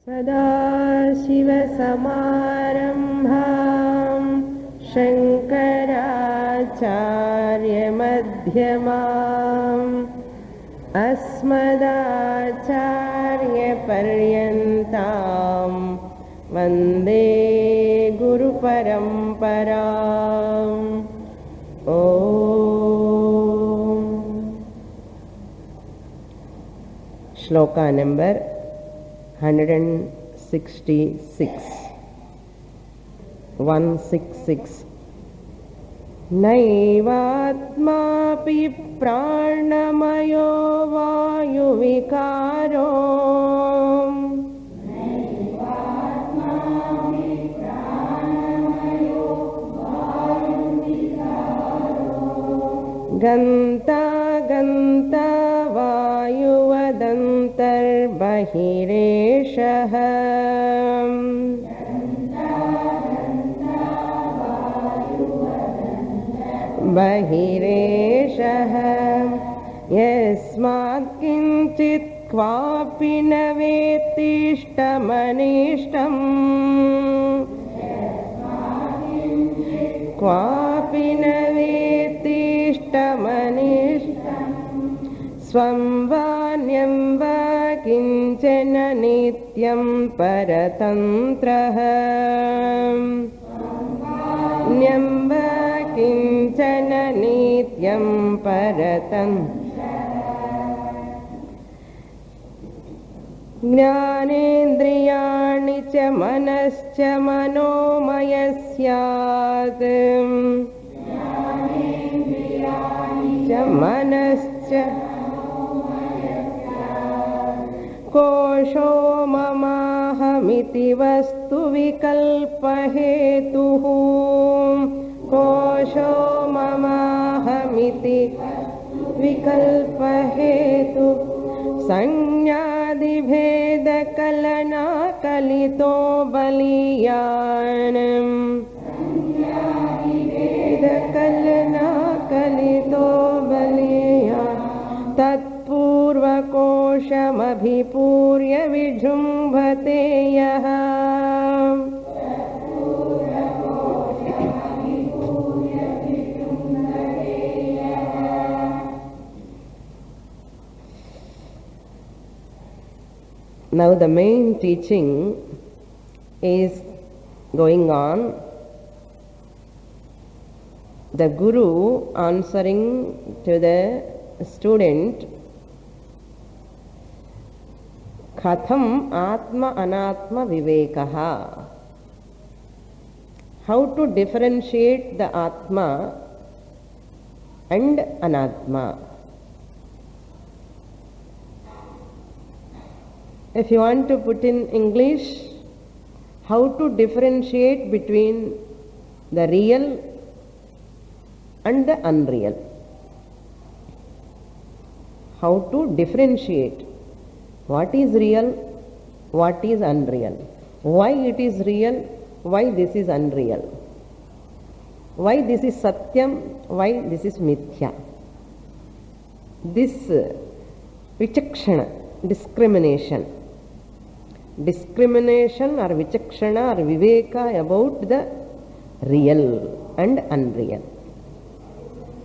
सदाशिवसमारम्भां शङ्कराचार्यमध्यमाम् अस्मदाचार्यपर्यन्तां वन्दे गुरुपरम्पराम्। ॐ श्लोका नंबर 166 नैवात्मापि प्राणमयो वायुविकारो गन्ता गन्ता वायुवदन्तर्बहिरेषः बहिरेषः यस्मात् किञ्चित् क्वापि न वेत्तिष्टमनिष्टम् क्वापि न वेत्तिष्टमनिष्टम् स्वं वान्यं वा किञ्चन नित्यं परतन्त्रः न्यं वा किञ्चन नित्यं परतन्त्रः ज्ञानेन्द्रियाणि च मनश्च मनोमयस्यात् च मनश्च कोशो ममाहमिति वस्तु विकल्पहेतुः कोशो ममाहमिति विकल्पहेतुः संज्ञादिभेदकलना कलितो बलीयान् कलना कलितो बलीयान् तत्पूर्वकोशमभिपूर्य विजृम्भते यः Now the main teaching is going on. The Guru answering to the student, Katham Atma Anatma Vivekaha. How to differentiate the Atma and Anatma. If you want to put in English, how to differentiate between the real and the unreal. How to differentiate what is real, what is unreal, why it is real, why this is unreal, why this is satyam, why this is mithya. This vichakshana, discrimination or vichakshana or viveka about the real and unreal.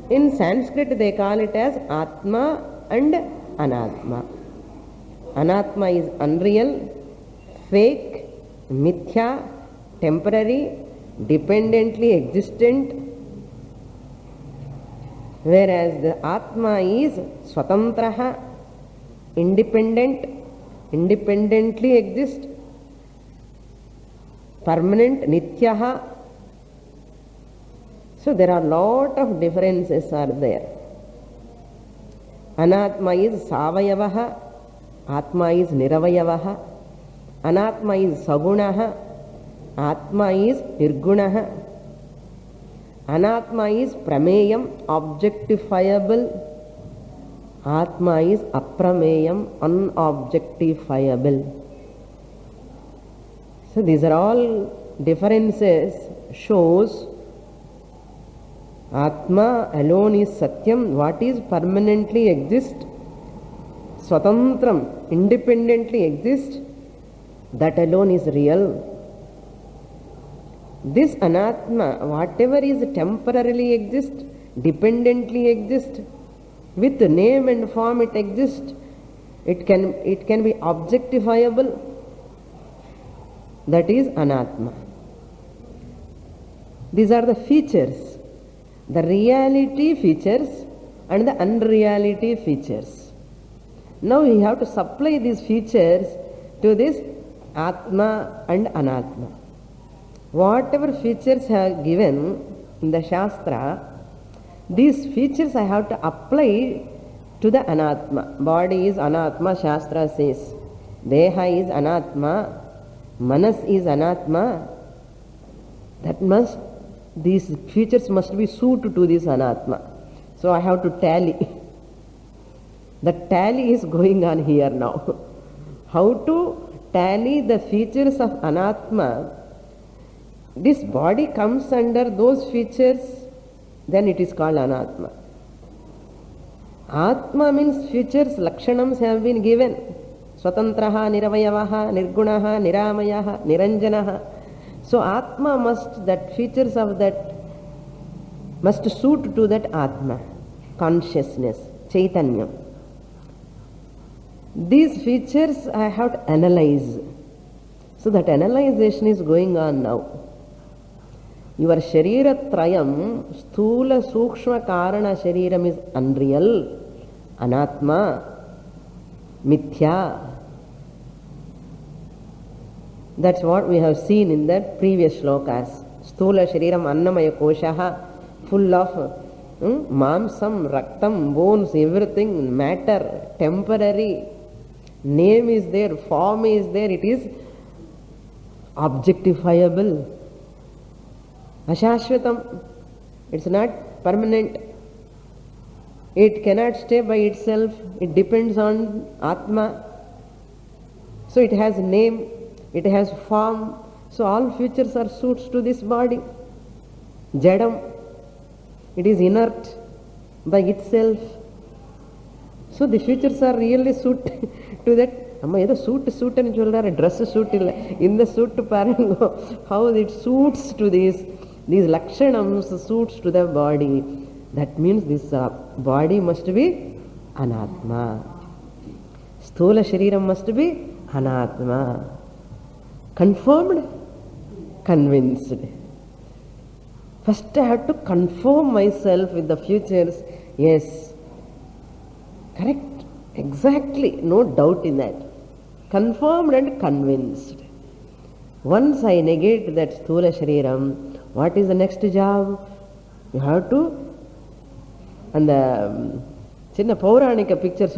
In Sanskrit they call it as Atma and Anatma. Anatma is unreal, fake, mithya, temporary, dependently existent, whereas the Atma is swatantraha, independent, independently exist, permanent, nityaha. So there are lot of differences are there. Anatma is savayavaha, Atma is niravayavaha, Anatma is sagunaha, Atma is nirgunaha, Anatma is prameyam, objectifiable, Atma is aprameyam, unobjectifiable. So these are all differences shows Atma alone is Satyam, what is permanently exist, Swatantram, independently exist, that alone is real. This anatma, whatever is temporarily exist, dependently exist, with name and form it exists, it can be objectifiable. That is anatma. These are the features, the reality features and the unreality features. Now we have to supply these features to this atma and anatma. Whatever features are given in the Shastra, these features I have to apply to the anatma. Body is anatma, Shastra says. Deha is anatma, manas is anatma. These features must be suited to this anatma. So I have to tally. The tally is going on here now. How to tally the features of anatma? This body comes under those features, then it is called anatma. Atma means features, lakshanams have been given. Swatantraha, niravayavaha, nirgunaha, niramayaha, niranjanaha. So atma must, that features of that must suit to that atma, consciousness, chaitanya. These features I have to analyze. So that analyzation is going on now. Your sharira trayam, sthula sukshma karana shariram is unreal, anatma, mithya. That's what we have seen in the previous shlokas. Sthula shariram annamaya koshaha, full of mamsam, raktam, bones, everything, matter, temporary. Name is there, form is there, it is objectifiable. Ashashvatam, it's not permanent. It cannot stay by itself. It depends on Atma. So it has name, it has form. So all features are suits to this body. Jadam, it is inert by itself. So the features are really suit to that. Amma edo suit and solrara, dress suit illa. In the suit parango, how it suits to these lakshanams suits to the body. That means this body must be anatma. Sthula shariram must be anatma. Confirmed? Convinced. First I have to conform myself with the features. Yes, correct, exactly, no doubt in that. Confirmed and convinced. Once I negate that sthula shariram, what is the next job? You have to, and the chinna pauranika pictures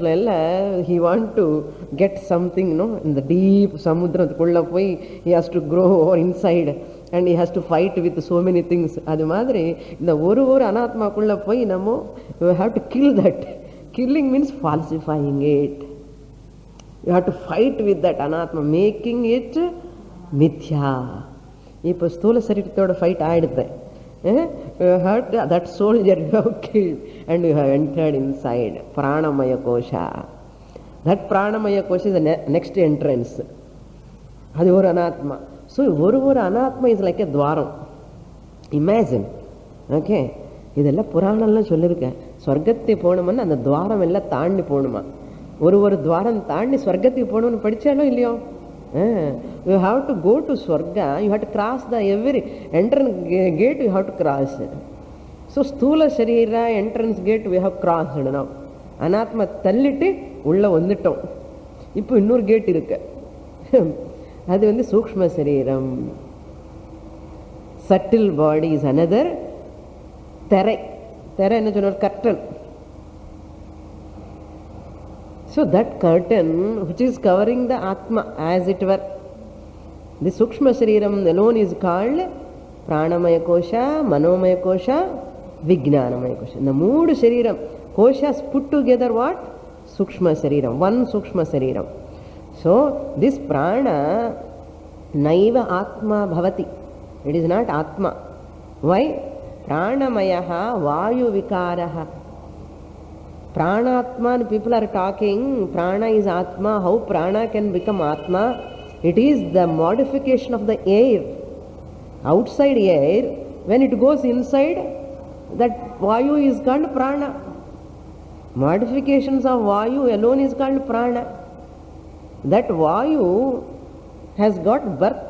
he want to get something, in the deep samudra poi, he has to grow over inside and he has to fight with so many things. Adu madri, in the oru anatma kulla poi you have to kill that. Killing means falsifying it. You have to fight with that anatma, making it mithya. Ipo sthula sarirthoda fight aiduthe. You have that soldier you have killed and you have entered inside pranamaya kosha. That pranamaya kosha is the next entrance. Adu oru anatma. So oru anatma is like a dwaram. Imagine. Okay. இதெல்ல புராணம்லாம் சொல்லியிருக்கேன். ஸ்வர்க்கத்தை போகணும்னா அந்த துவாரம் எல்லாம் தாண்டி போகணுமா. ஒரு துவாரம் தாண்டி ஸ்வர்க்கத்துக்கு போகணும்னு படிச்சாலும் இல்லையோ. You have to go to Swarga, you have to cross the every entrance gate, you have to cross. So sthula sharira entrance gate we have crossed now. Anatma தள்ளிட்டு உள்ள வந்துட்டோம். இப்போ இன்னொரு கேட் இருக்கு. அது வந்து சூக்ஷ்ம சரீரம். Subtle body is another. Terai என்ன சொன்னார், curtain. So that curtain which is covering the Atma as it were, the Sukshma Shariram alone is called Pranamaya Kosha, Manomaya Kosha, Vijnanamaya Kosha. The mood Shariram, Koshas put together what? Sukshma Shariram, one Sukshma Shariram. So this Prana Naiva Atma Bhavati. It is not Atma. Why? Pranamayaha Vayu Vikaraha. Prana Atma, people are talking, Prana is Atma, how Prana can become Atma? It is the modification of the air. Outside air, when it goes inside, that Vayu is called prana. Modifications of Vayu alone is called prana. That Vayu has got birth.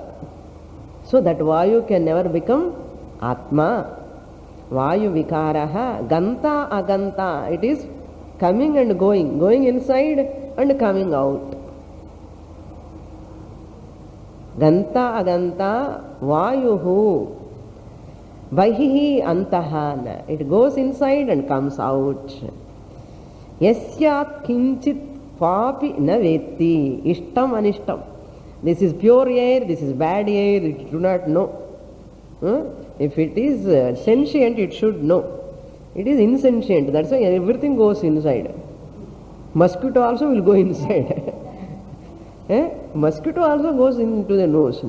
So that Vayu can never become Atma. Vayu vikaraha, ganta aganta. It is coming and going inside and coming out. Ganta aganta Vayuhu. Vahihi antahana. It goes inside and comes out. Yasyat kinchit papi na vetti. Ishtam anishtam. This is pure air, this is bad air, it do not know. If it is sentient, it should know. It is insentient, that's why everything goes inside. Mosquito also will go inside. Mosquito also goes into the nose.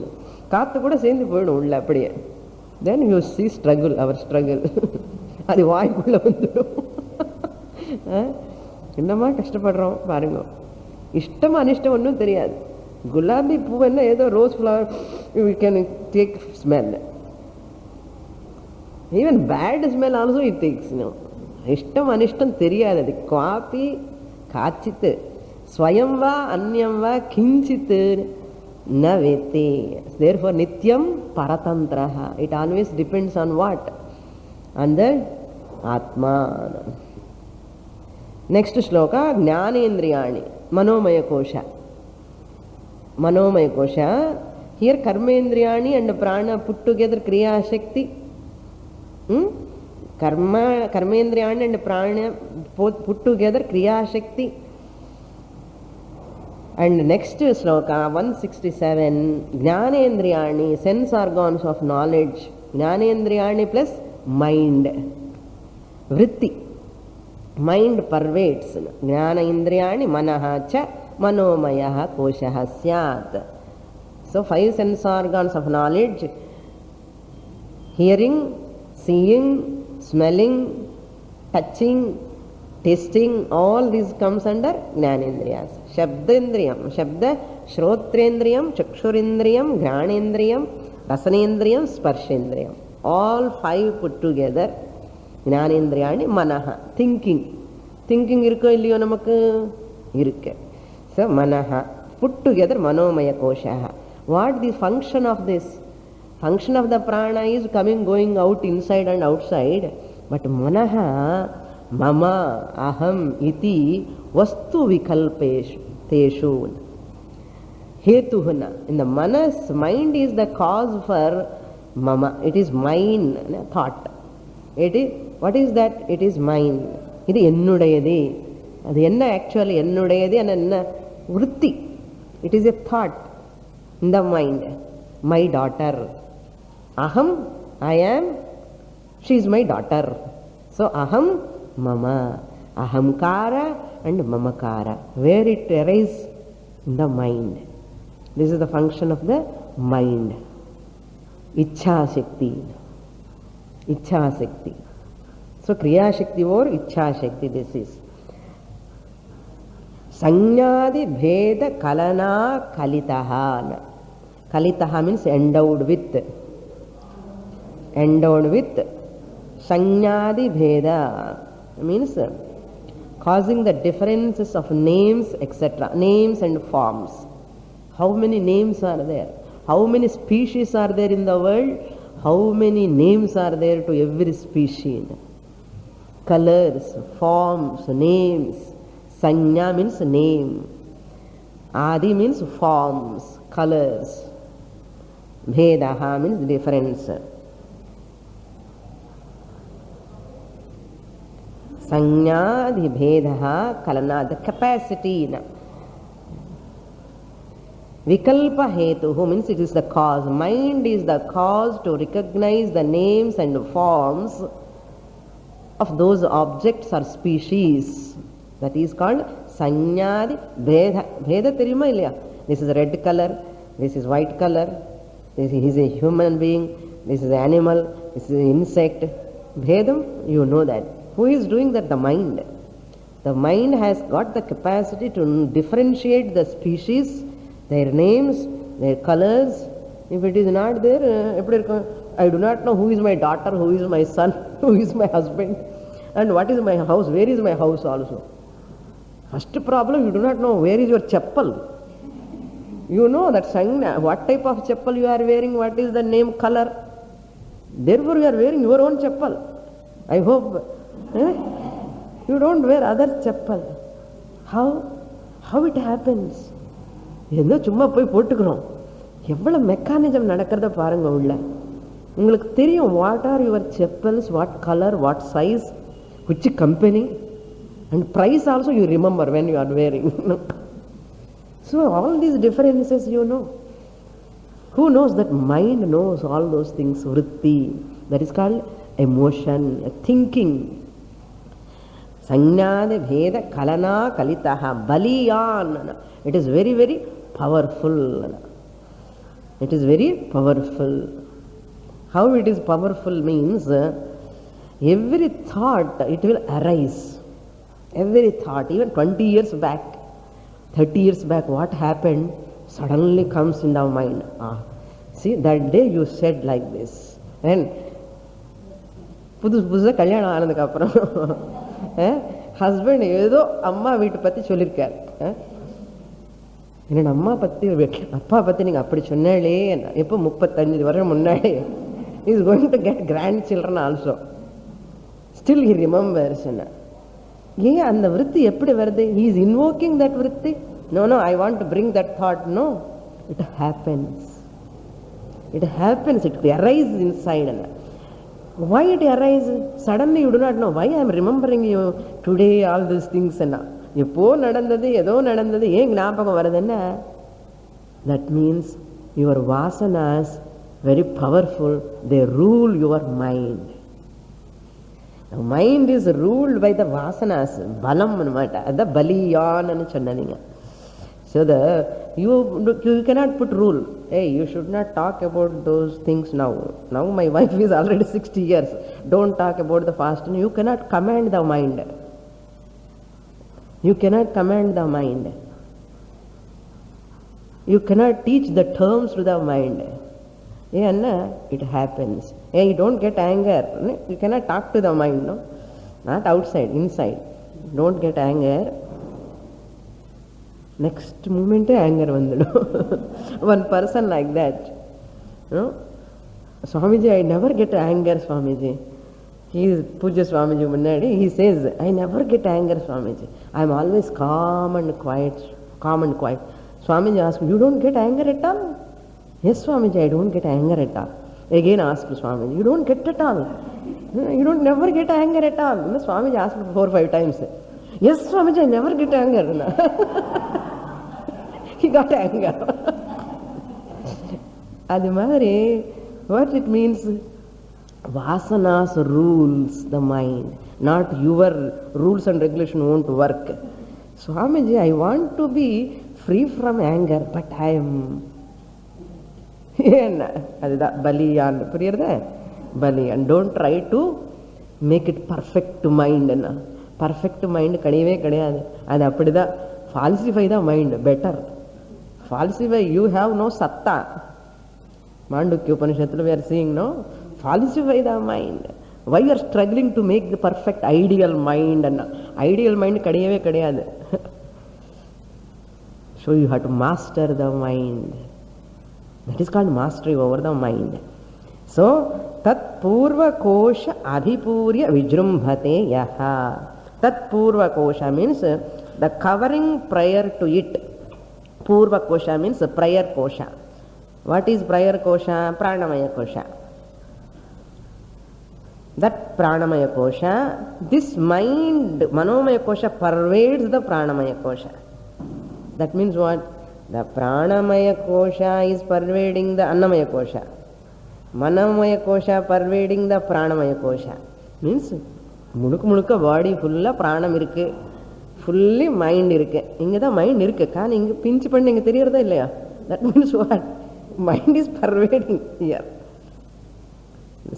காற்று கூட சேர்ந்து போயிடும் உள்ள அப்படியே. Then you see struggle, our struggle. அது வாய்க்குள்ள வந்துடும். என்னமா கஷ்டப்படுறோம் பாருங்க. இஷ்டம் அனிஷ்டம் ஒன்றும் தெரியாது. குலாபி பூவென்னா ஏதோ rose flower we can take smell. Even bad smell also it takes. இஷ்டம் அனிஷ்டம் தெரியாது. அது காப்பி காச்சித்து ஸ்வயம் வா அந்யம் வா கிஞ்சித்து ந வேத்தி. therefore நித்யம் பரதந்திரஹ. it always depends on what? on the atma. next shloka ಜ್ಞಾನೇಂದ್ರಿಯಾಣಿ manomaya kosha. Manomaya kosha. Here karmendriyani and prana put together kriya shakti. Karmendriyani and prana put together kriya shakti. And next sloka 167 gnanendriyani, sense organs of knowledge. Gnanendriyani plus mind, vritti. Mind pervades. Gnana indriyani manaha cha manomayaha koshaha syat. So 5 sense organs of knowledge: hearing, seeing, smelling, touching, tasting, all these comes under gnanendriyas. Shabdendriyam, shabda shrotrendriyam, chakshurendriyam, ghanendriyam, rasanendriyam, sparshendriyam. All 5 put together gnanendriyani manaha. Thinking irukko illiyo namakku irukku. So manaha put together manomaya koshaha. What the function of this? Function of the prana is coming, going out, inside and outside. But manaha mama aham iti vastu vikalpeshu teshu hetuhuna. In the manas, mind is the cause for mama. It is mine, thought. It is, what is that? It is mine. இது என்னுடையது. அது என்ன actually என்னுடையது என்ன விருத்தி? It is a thought in the mind. My daughter. Aham, I am, she is my daughter. So aham mama. Ahamkara and mamakara. Where it arises? In the mind. This is the function of the mind. Ichha Shakti. Ichha Shakti. So Kriya Shakti or Ichha Shakti, this is. Sanyadi Bheda Kalana Kalitaha. Kalitaha means endowed with. Endowed with. Sanyadi Bheda means causing the differences of names, etc. Names and forms. How many names are there? How many species are there in the world? How many names are there to every species? Colors, forms, names. Sanya means name. Adi means forms, colors. Bhedaha means difference. Sanyadi bhedaha kalana, the capacity. Vikalpa hetuhu means it is the cause. Mind is the cause to recognize the names and forms of those objects or species. That is called Sanyadi Bheda. Bheda theriyuma illaya? This is red color, this is white color, this is a human being, this is an animal, this is an insect. Bhedam, you know that. Who is doing that? The mind. The mind has got the capacity to differentiate the species, their names their colors. If it is not there, I do not know who is my daughter, who is my son, who is my husband, and what is my house, where is my house also. First problem, you do not know where is your chappal. You know that sangna, what type of chappal you are wearing, what is the name, color. Therefore you are wearing your own chappal. I hope you don't wear other chappal. How it happens? ஏதோ சும்மா போய் போட்டுக்கிறோம். எவ்வளோ mechanism நடக்கிறத பாருங்க உள்ள. உங்களுக்கு தெரியும் what are your chappals, what colour, what size, which company, and price also you remember when you are wearing. So all these differences you know. Who knows that? Mind knows all those things. Vritti, that is called emotion, thinking. Sangnāde bheda kalana kalitaha baliyan. It is very, very powerful. It is very powerful. How it is powerful means, every thought, it will arise. Every thought, even 20 years back, 30 years back, what happened suddenly comes in our mind. See, that day you said like this. And புதுசா கல்யாணம் ஆனதுக்கு அப்புறம் husband ஏதோ அம்மா வீட்டை பத்தி சொல்லியிருக்காரு. என்னோட அம்மா பத்தி, அப்பா பத்தி நீங்க அப்படி சொன்னாலே, எப்போ 35 வருஷம் முன்னாடி. Is going to get grand children also. Still he remembers. ஏன் அந்த விருத்தி எப்படி வருது? ஹி இஸ் இன்வோக்கிங் தட் விருத்தி. No I want to bring that thought. No, it happens. It happens, it arises inside. Why it arises? Suddenly you do not know. Why I am remembering you today, all these things. எப்போ நடந்தது, ஏதோ நடந்தது, ஏன் ஞாபகம் வருதுன்னா, that means your vasanas very powerful, they rule your mind. The mind is ruled by the vasanas. Balam anamata, adha baliyan anu sonnadinga. So you cannot put rule. Hey, you should not talk about those things now. Now my wife is already 60 years. Don't talk about the fasting. You cannot command the mind. You cannot command the mind. You cannot teach the terms to the mind. It happens. Hey, don't get anger. You cannot talk to the mind. No? Not outside, inside. Don't get anger. Next moment anger vandidum. One person like that. Swamiji, I never get anger, Swamiji. He is Puja Swamiji Munnadi. He says, I never get anger, Swamiji. I am always calm and quiet. Swamiji asks, you don't get anger at all? Yes, Swamiji, I don't get anger at all. Again asked Swamiji, you don't get at all? You don't never get anger at all? Swamiji asked 4 or 5 times. Yes, Swamiji, I never get anger. He got anger. Adi madri, what it means? Vasanas rules the mind. Not your rules and regulation won't work. Swamiji, I want to be free from anger, but I am... அதுதான் பலியான். புரியுறதா? Baliyan. Don't try to make it perfect mind. Perfect mind கிடையவே கிடையாது. அது அப்படிதான். Falsify தான் mind better. Falsify, you have no satta. Mandukya Upanishadil we are seeing, no? Falsify the mind. Why you are struggling to make the perfect ideal mind? Ideal mind kadiyave kadiyadu. So you have to master the mind. That is called mastery over the mind. So tat purva kosha adhipurya vijrumbhate yaha. Tat purva kosha means the covering prior to it. Purva kosha means prior kosha. What is prior kosha? Pranamaya kosha. That pranamaya kosha, this mind, manomaya kosha, pervades the pranamaya kosha. That means what? The pranamaya kosha is pervading the annamaya kosha. Manomaya kosha pervading the pranamaya kosha. Means mulukka body full pranam irukku. Fully mind இருக்கு. இங்க தான் mind இருக்கு. காண இங்க pinch பண்ணி இங்க தெரியறதா இல்லையா? That means what? Mind is pervading here.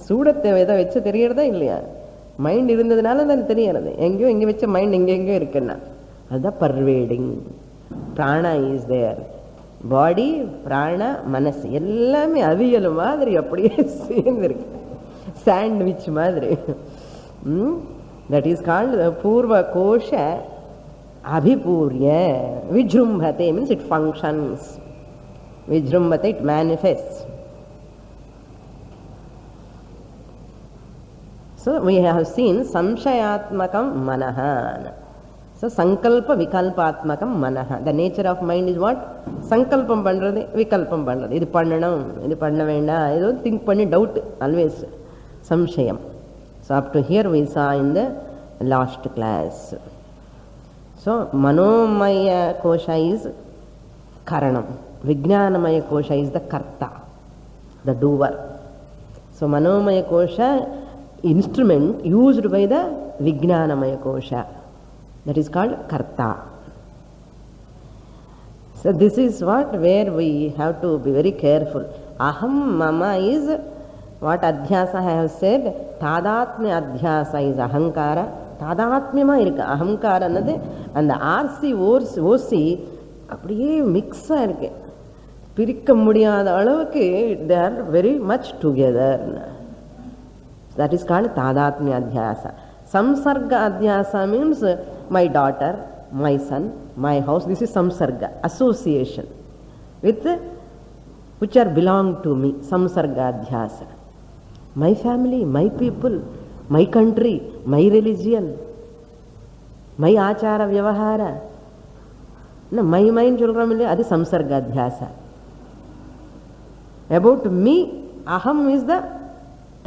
சூடத்தை ஏதோ வச்சு தெரியறதா இல்லையா? மைண்ட் இருந்ததுனால தான் தெரியறது. எங்கேயோ இங்க வச்ச மைண்ட் எங்கெங்கயோ இருக்குன்னா அதுதான் pervading. Prana is there. பாடி பிராண மனசு எல்லாமே அவியல் மாதிரி அப்படியே சேர்ந்துருக்கு, சாண்ட்விச் மாதிரி. தட் இஸ் கால்ட் பூர்வ கோஷ அபிபூர்ய. விஜృంభతే means it functions. விஜృంభతే, it manifests. So we have seen samshayatmakam manaha. So sankalpa vikalpatmakam manaha. The nature of mind is what? Sankalpam pandrathu, vikalpam pandrathu. Idu pannanum, idu panna venda, idu think panni doubt always. Samshayam. So up to here we saw in the last class. So manomaya kosha is karanam, vijnanamaya kosha is the karta, the doer. So manomaya kosha, instrument used by the vijnanamaya kosha, that is called karta. So this is what, where we have to be very careful. Aham mama is what adhyasa I have said. Tadatmya adhyasa is ahankara. தாதாத்மியமா இருக்கு அகங்காரன்னது. அந்த RC ஓசி அப்படியே மிக்ஸாக இருக்கு, பிரிக்க முடியாத அளவுக்கு they are very much together. That is called தாதாத்மிய அத்தியாசா. சம்சர்ga அத்தியாசா means my daughter, my son, my house. This is samsarga, association with which are belong to me. Samsarga adhyasa. My family, my people, my country, my religion, my ஆச்சார விவகார, my mind சொல்கிறோம் இல்லையா, அது சம்சர்க அத்தியாசா. About me, aham is the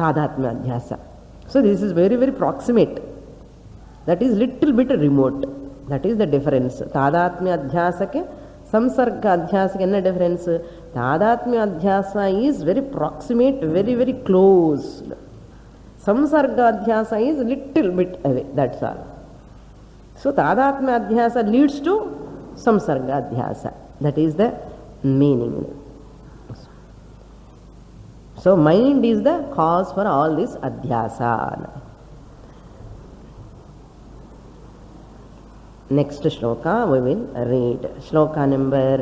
தாதாத்மிய அத்தியாசா. So this is very very proximate. That is little bit remote. That is the difference. தாதாத்மிய அத்தியாசக்கு சம்சர்க அத்தியாசக்கு என்ன difference? தாதாத்மிய அத்தியாசா is very proximate, very very close. Samsarga adhyasa is little bit away, that's all. So tadatmya adhyasa leads to samsarga adhyasa. That is the meaning. So mind is the cause for all this adhyasa. Next shloka we will read. Shloka number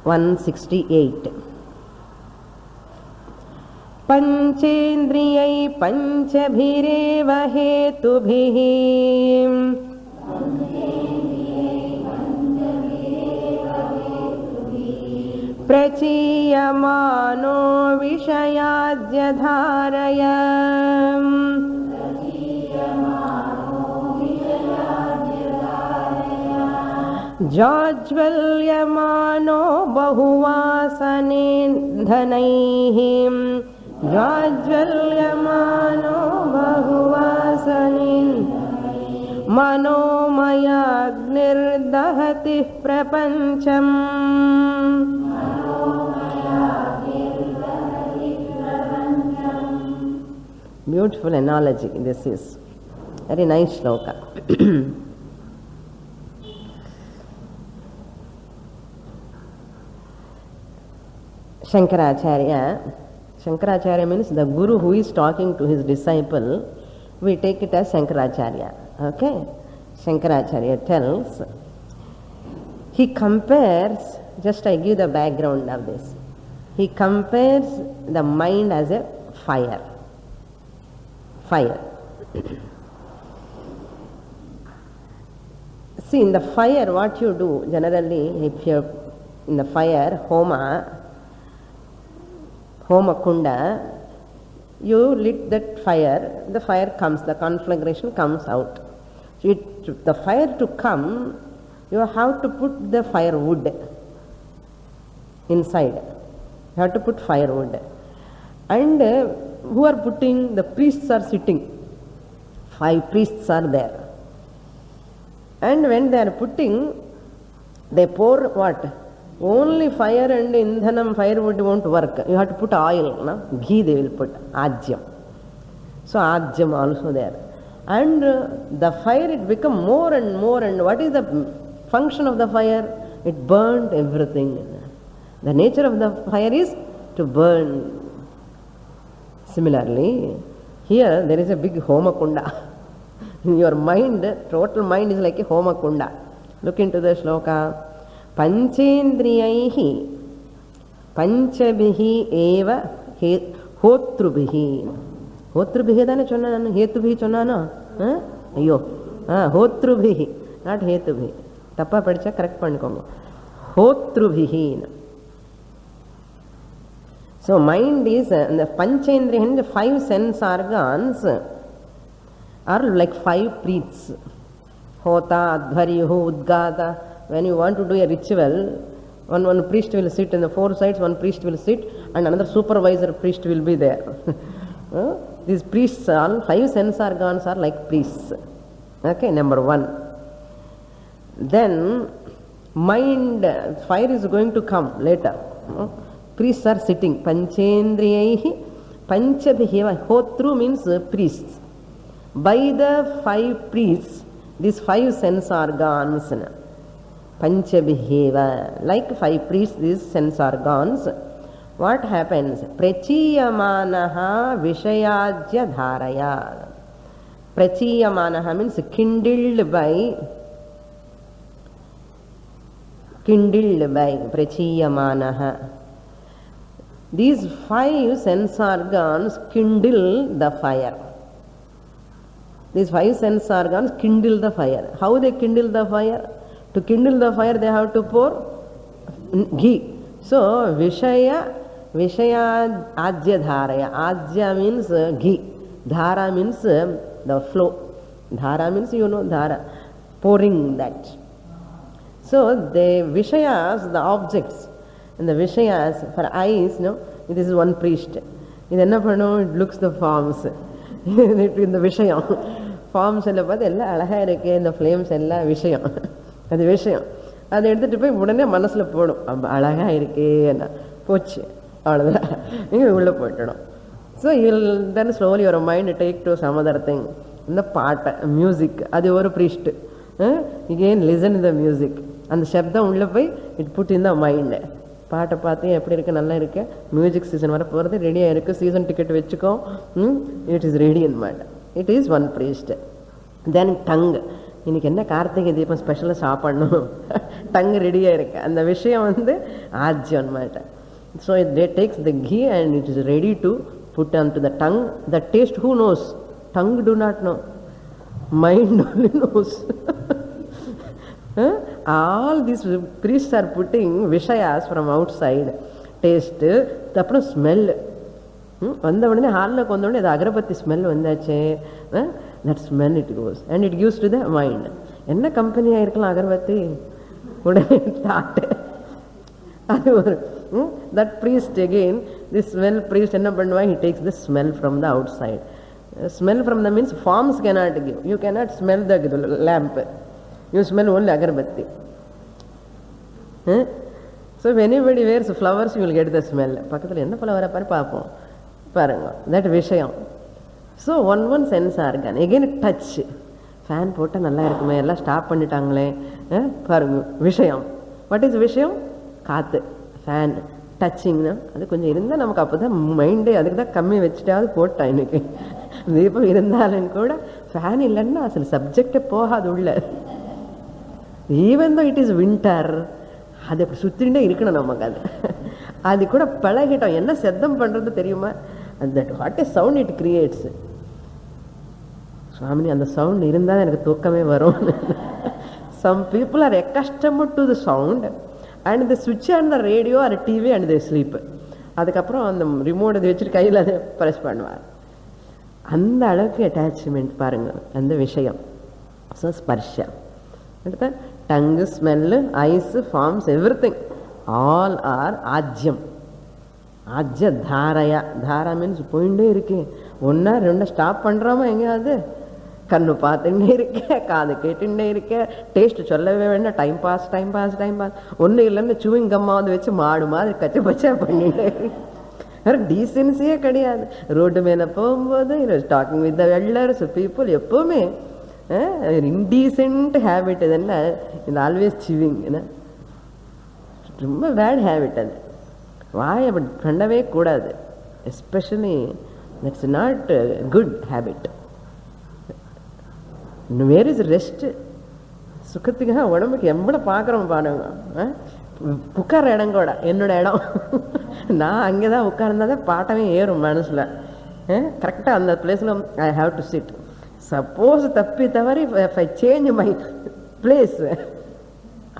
168. पंचेन्द्रियै पंचभिरेव हेतुभिः प्रचीयमानो विषयाद्यधारय जाज्वल्यमानो बहुवासनेन्धनैः जाज्वल्यमानो बहुवासनेन मनोमयाग्निर्दहति प्रपञ्चम्. Beautiful analogy this is. Very nice shloka. Shankaracharya means the guru who is talking to his disciple. We take it as Shankaracharya. Okay? Shankaracharya tells, he compares, just I give the background of this. He compares the mind as a fire. Fire. See, in the fire, what you do generally, if you're in the fire, homa kunda, you lit that fire, the fire comes, the conflagration comes out. So the fire to come, you have to put the firewood inside. You have to put firewood. And who are putting? The priests are sitting. 5 priests are there. And when they are putting, they pour what? Only fire and indhanam, firewood won't work. You have to put oil, no? Ghee they will put, ajyam. So ajyam also there. And the fire, it become more and more. And what is the function of the fire? It burned everything. The nature of the fire is to burn. Similarly, here there is a big homa kunda. Your mind, total mind is like a homa kunda. Look into the shloka. பஞ்சேந்திரியைஹி பஞ்சபிஹி ஏவ ஹோத்ருபிஹி. ஹோத்ருபிஹி தானே சொன்னேன் நான், ஹேத்துபிஹி சொன்னானோ? ஐயோ, ஹோத்ருபிஹி, not ஹேத்துபிஹி. தப்பாக படித்தா correct பண்ணிக்கோங்க. ஹோத்ருபிஹின்னு. So mind is இந்த பஞ்சேந்திரியன், the 5 sense organs are like 5 priests. Hota, Adhvaryuhu, Udgata. When you want to do a ritual, one priest will sit in the 4 sides, one priest will sit, and another supervisor priest will be there. These priests, all 5 sense organs are like priests. Okay, number 1. Then mind, fire is going to come later. Priests are sitting. Panchendriyaihi panchabhihi. Hotru means priests. By the 5 priests, these 5 sense organs, panchabhiva, like 5 priests, these sense organs, what happens? Prachiyamanaha vishayajya dharaya. Prachiyamanaha means kindled by prachiyamanaha. These 5 sense organs kindle the fire. These 5 sense organs kindle the fire. How they kindle the fire? To kindle the fire, they have to pour ghee. So vishaya ajya dharaya. Ajya means ghee. Dhara means the flow. Dhara means, you know, dhara, pouring that. So the vishayas, the objects, and the vishayas for eyes, no, this is one priest. இது என்ன பண்ணும்? It looks the forms. இந்த விஷயம் forms எல்லாம் பார்த்து எல்லாம் அழகாக இருக்கு, இந்த ஃப்ளேம்ஸ் எல்லாம் விஷயம், அது விஷயம். அதை எடுத்துகிட்டு போய் உடனே மனசில் போடும், அழகாக இருக்கே என்ன போச்சு, அவ்வளோதான், நீங்கள் உள்ளே போய்ட்டணும். ஸோ யூல் தென் ஸ்லோலி ஒரு mind take to some other thing. இந்த பாட்டை மியூசிக், அது ஒரு priest. Again listen the music, அந்த சப்தம் உள்ளே போய் it put in the mind. பாட்டை பார்த்து எப்படி இருக்குது, நல்லா இருக்கு, மியூசிக் சீசன் வர போகிறது, ரெடியாக இருக்குது, சீசன் டிக்கெட் வச்சுக்கோ, it is ready in mind. It is one priest. Then tongue, இன்னைக்கு என்ன கார்த்திகை தீபம் ஸ்பெஷலாக சாப்பிடணும், டங் ரெடியாக இருக்கு, அந்த விஷயம் வந்து ஆஜ்யம் mind. So it takes the ghee and it is ready to put onto the tongue. The taste, who knows? Tongue do not know, mind only knows. All these priests are putting vishayas from outside. Taste, அப்புறம் smell. வந்த உடனே ஹாலில் கொண்ட உடனே அது அகரபத்தி smell வந்தாச்சு, that smell it goes and it gives to the mind. என்ன கம்பெனியாக இருக்கலாம் அகர்பத்தி, உடனே தாட்டு. அது ஒரு that priest again, this smell priest என்ன பண்ணுவான், he takes the smell from the outside. Smell from the means forms cannot give. You cannot smell the lamp, you smell only agarbatti. So if anybody wears flowers, you will get the smell. பக்கத்தில் என்ன ஃப்ளவரை பாரு பார்ப்போம் பாருங்க, that விஷயம். So one sense organ. Again touch, fan போட்டால் நல்லா இருக்குமே, எல்லாம் ஸ்டாப் பண்ணிட்டாங்களே, பாருங்க விஷயம். வாட் இஸ் விஷயம்? காற்று, ஃபேன், டச்சிங்னா அது கொஞ்சம் இருந்தால் நமக்கு அப்போ தான் மைண்டே, அதுக்கு தான் கம்மி வச்சுட்டாவது போட்டான் இன்னைக்கு. தீபம் இருந்தாலும் கூட ஃபேன் இல்லைன்னா அசல் சப்ஜெக்டே போகாது உள்ள. Even though it is winter, அது அப்படி சுற்றிகிட்டே இருக்கணும் நமக்கு. அது கூட பழகிட்டோம். என்ன சத்தம் பண்ணுறது தெரியுமா? அந்த what a sound it creates. சுவாமி அந்த சவுண்ட் இருந்தால் எனக்கு தூக்கமே வரும். Some people are accustomed to the sound and they switch on the radio or TV and they sleep. அதுக்கப்புறம் அந்த ரிமோட் அதை வச்சுட்டு கையில் அதை ப்ரெஸ் பண்ணுவார். அந்த அளவுக்கு அட்டாச்மெண்ட் பாருங்கள் அந்த விஷயம். ஸோ ஸ்பர்ஷம், அடுத்த tongue, smell, eyes, forms, everything all are ஆஜ்யம். ஆஜ்ய தாரையா, தாரா மீன்ஸ் போயிட்டே இருக்கு. ஒன்றா ரெண்டா ஸ்டாப் பண்ணுறாமா எங்கேயாவது? கண்ணு பார்த்துட்டே இருக்க, காது கேட்டுட்டே இருக்க, டேஸ்ட் சொல்லவே வேண்டாம், time pass time pass time pass. ஒன்றும் இல்லைன்னு சூவிங் கம்மாவது வச்சு மாடு மாதிரி கச்ச பச்சா பண்ணிட்டே வேறு டீசென்சியே கிடையாது. ரோட்டு மேலே போகும்போது டாக்கிங் வித் த எல்லர்ஸ் பீப்புள், எப்போவுமே இன்டீசென்ட் ஹேபிட். இது என்ன, இது ஆல்வேஸ் சிவிங், என்ன ரொம்ப பேட் ஹேபிட். அது வாய் அப்படி பண்ணவே கூடாது. Especially that's not good habit. Where is rest? சுகத்துக்காக உடம்புக்கு எவ்வளோ பார்க்குறோம் பாருங்க. உட்கார இடம் கூட என்னோட இடம், நான் அங்கே தான் உட்கார்ந்தா தான் பாட்டமே ஏறும் மனசில். கரெக்டாக அந்த பிளேஸில் I have to sit. Suppose தப்பி தவறி if I change my place,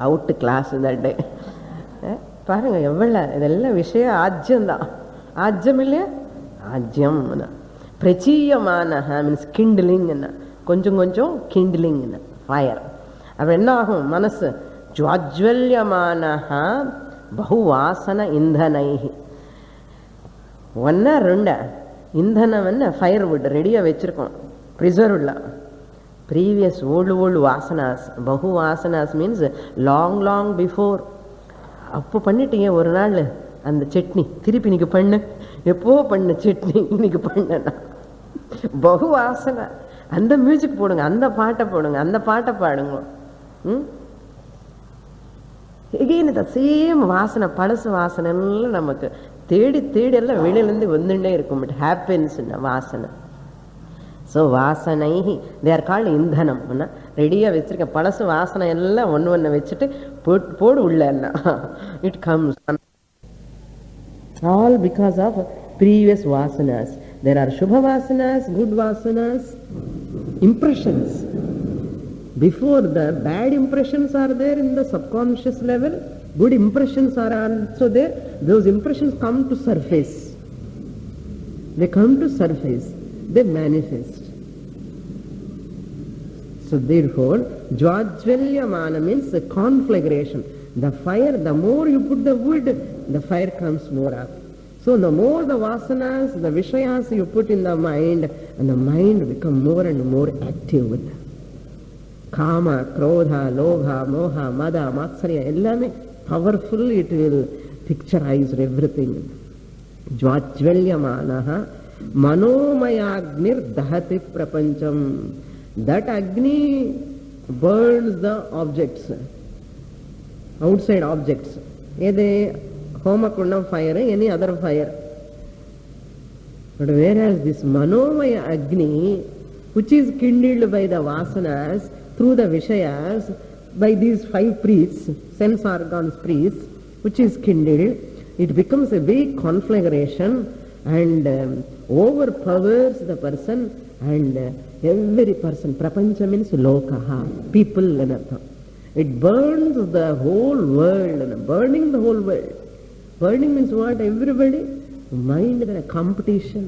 out class that day. பாருங்கள் எவ்வளோ இதெல்லாம் விஷயம் ஆஜ்யம்தான். ஆஜ்யம் இல்லையா? ஆஜ்யம் பிரச்சீயமான மீன்ஸ் கிண்டிலிங்னா கொஞ்சம் கொஞ்சம் கிண்டிலிங்னா ஃபயர். அப்போ என்ன ஆகும்? மனசு ஜ்வாஜ்வல்யமான பகுவாசன இந்தனை. ஒன்றா ரெண்டா இந்தனம் என்ன? ஃபயர் வுட் ரெடியாக வச்சுருக்கோம், ப்ரிசர்வ்டில். ப்ரீவியஸ் ஓல்டு வாசனாஸ், பகு vasanas means long long before. அப்போ பண்ணிட்டீங்க ஒரு நாள் அந்த சட்னி, திருப்பி இன்னைக்கு பண்ணு, எப்போ பண்ண சட்னி இன்னைக்கு பண்ணனா பகு வாசனை. அந்த மியூசிக் போடுங்க, அந்த பாட்டை போடுங்க, அந்த பாட்டை பாடுங்க. எகெயின் த சேம் வாசனை, பழசு வாசனை எல்லாம் நமக்கு தேடி தேடி எல்லாம் வெளியிலேருந்து வந்துட்டே இருக்கும். பட் ஹாப்பின்ஸ் வாசனை. ஸோ வாசனை தே ஆர் கால்டு இந்தனம். ரெடியாக வச்சுருக்க பழசு வாசனை எல்லாம் ஒன்று ஒன்று வச்சுட்டு போடு உள்ள எல்லாம். It comes all because of previous vasanas. There are shubha vasanas, good vasanas, impressions. Before the bad impressions are there in the subconscious level, good impressions are also there. Those impressions come to surface. They come to surface, they manifest. So therefore jvajvalyamana means the conflagration. The fire, the more you put the wood, the fire comes more up. So the more the vasanas, the vishayas you put in the mind, and the mind become more and more active with kama, krodha, lobha, moha, mada, matsarya, ellame powerful. It will picturize everything. Jvajvalyamanaha manomayagnir dahati prapancham. That agni burns the objects, outside objects. Either homakundam fire, any other fire. But whereas this manomaya agni, which is kindled by the vasanas through the vishayas, by these 5 priests, sense organs priests, which is kindled, it becomes a big conflagration and overpowers the person and every person. Prapancha means lokaha, people and artham. It burns the whole world. Burning the whole world. Burning means what? Everybody. Mind, there are competition,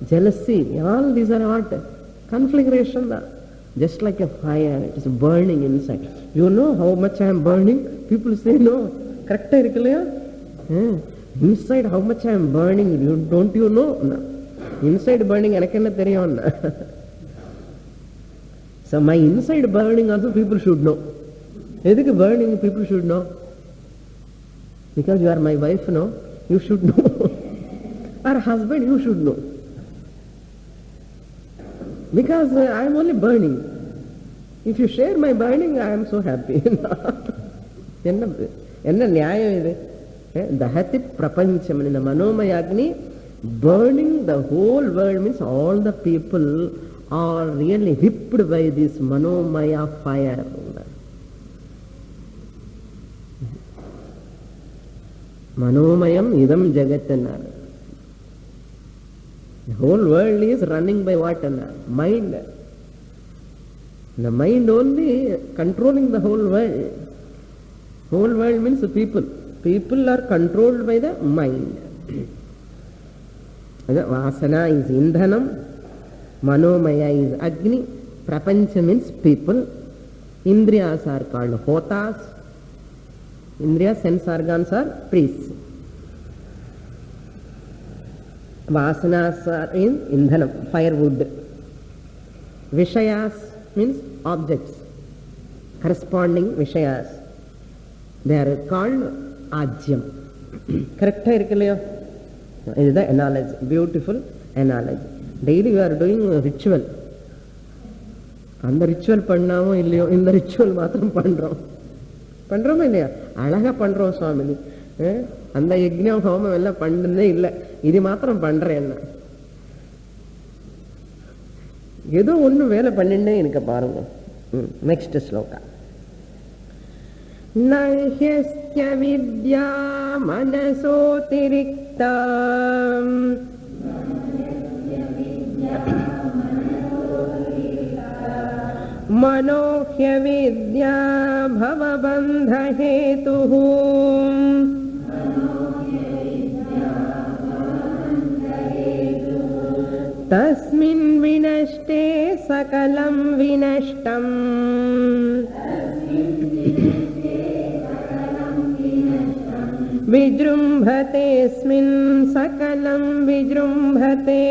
jealousy. All these are what? Conflagration. Just like a fire, it is burning inside. You know how much I am burning? People say no. Correct? Inside how much I am burning? Don't you know? No. Inside burning, enakku enna theriyum. So my inside burning also people should know. Edhukku burning people should know? Because you are my wife, no? You should know. Or husband, you should know. Because I am only burning. If you share my burning, I am so happy. Enna nyayam idu? Dahati prapancham. In the manomayagni, burning the whole world means all the people are really whipped by this manomaya fire. Manomayam idam jagatana. The whole world is running by what? Mind. The mind only controlling the whole world. Whole world means the people. People are controlled by the mind. Vasana is indhanam, manomaya is agni, prapancha means people, indriyas are called hotas, indriya sense organs are priests. Vasanas are in indhanam, firewood. Vishayas means objects, corresponding vishayas. They are called ajyam. Correct hai irukaleyo? This is the analogy, beautiful analogy. Daily we are doing a ritual. அந்த ritual பண்ணாமோ இல்லையோ, இந்த ritual மாத்திரம் பண்றோம். பண்றோமா இல்லையா? அழகா பண்றோம் சுவாமி. அந்த யஜ்ஞம் ஹோமம் எல்லாம் பண்ணதே இல்லை, இது மாத்திரம் பண்றேன். என்ன ஏதோ ஒண்ணு வேலை பண்ணிட்டே எனக்கு பாருங்க. Next sloka. Nahyastya vidya manasotirikta manohya vidya bhavabandha hetuhu tasmin vinashte sakalam vinashtam vijrumbhatesmin sakalam vijrumbhate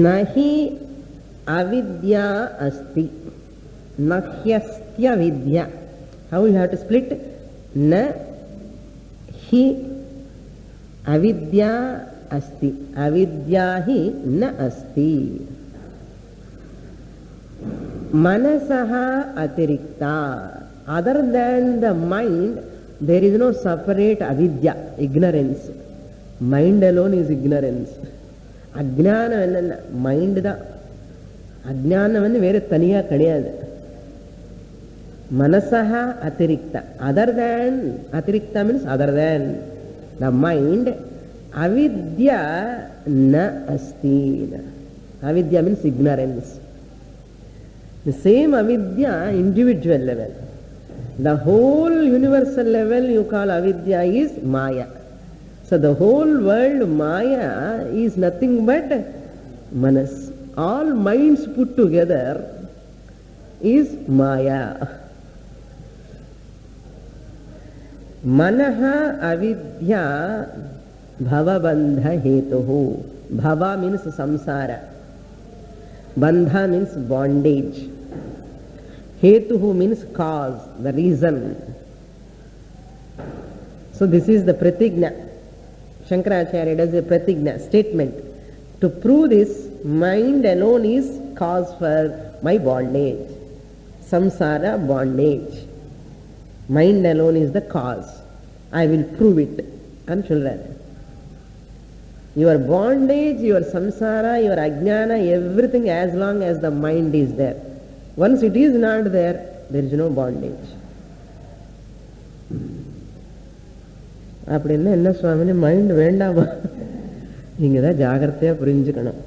nahi avidya asti nahyastya vidya. How you have to split? Na hi avidya asti avidya hi na asti manasaha atirikta. Other than the mind there is no separate avidya, ignorance. Mind alone is ignorance. அஜ்ஞானம் என்னென்ன mind தான். அஜ்ஞானம் வந்து வேறு தனியாக கிடையாது. மனசா அதிரிக்தா, அதர் தேன். அதிரிக்தா means other than the mind. அவித்யா ந அஸ்தி. அவித்யா means ignorance. The same avidya individual level. The whole universal level you call avidya is maya. So the whole world maya is nothing but manas. All minds put together is maya. Manaha avidya bhavabandha hetuhu. Bhava means samsara. Bandha means bondage. Hetuhu means cause, the reason. So this is the pratigna. Shankaracharya does a pratigna statement. To prove this, mind alone is cause for my bondage. Samsara bondage. Mind alone is the cause. I will prove it. And children, your bondage, your samsara, your ajnana, everything as long as the mind is there. Once it is not there, there is no bondage. அப்படின்னா என்ன சுவாமினி, mind வேண்டாமா? நீங்கள் தான் ஜாகிரதையாக புரிஞ்சுக்கணும்.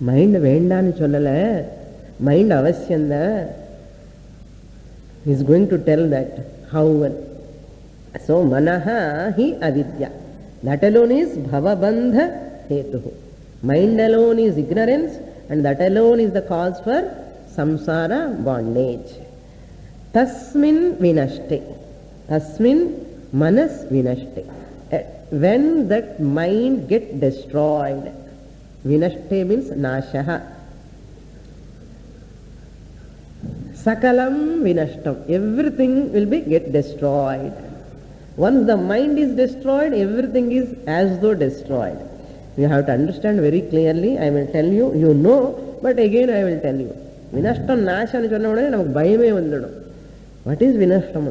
Mind வேண்டான்னு சொல்லலை, mind அவசியம்தான். Is going to tell that how well. So மனஹா ஹி அவித்யா. தட் அலோன் இஸ் பவபந்த ஹேது. Mind alone is ignorance and that alone is the cause for samsara bondage. Tasmin vinashte. Tasmin manas vinashte. When that mind get destroyed, vinashte means nashaha. Sakalam vinashtam. Everything will be get destroyed. Once the mind is destroyed, everything is as though destroyed. You have to understand very clearly. I will tell you, you know, but again I will tell you. வினஷ்டம் நாசம்னு சொன்ன உடனே நமக்கு பயமே வந்துடும். What is வினஷ்டம்?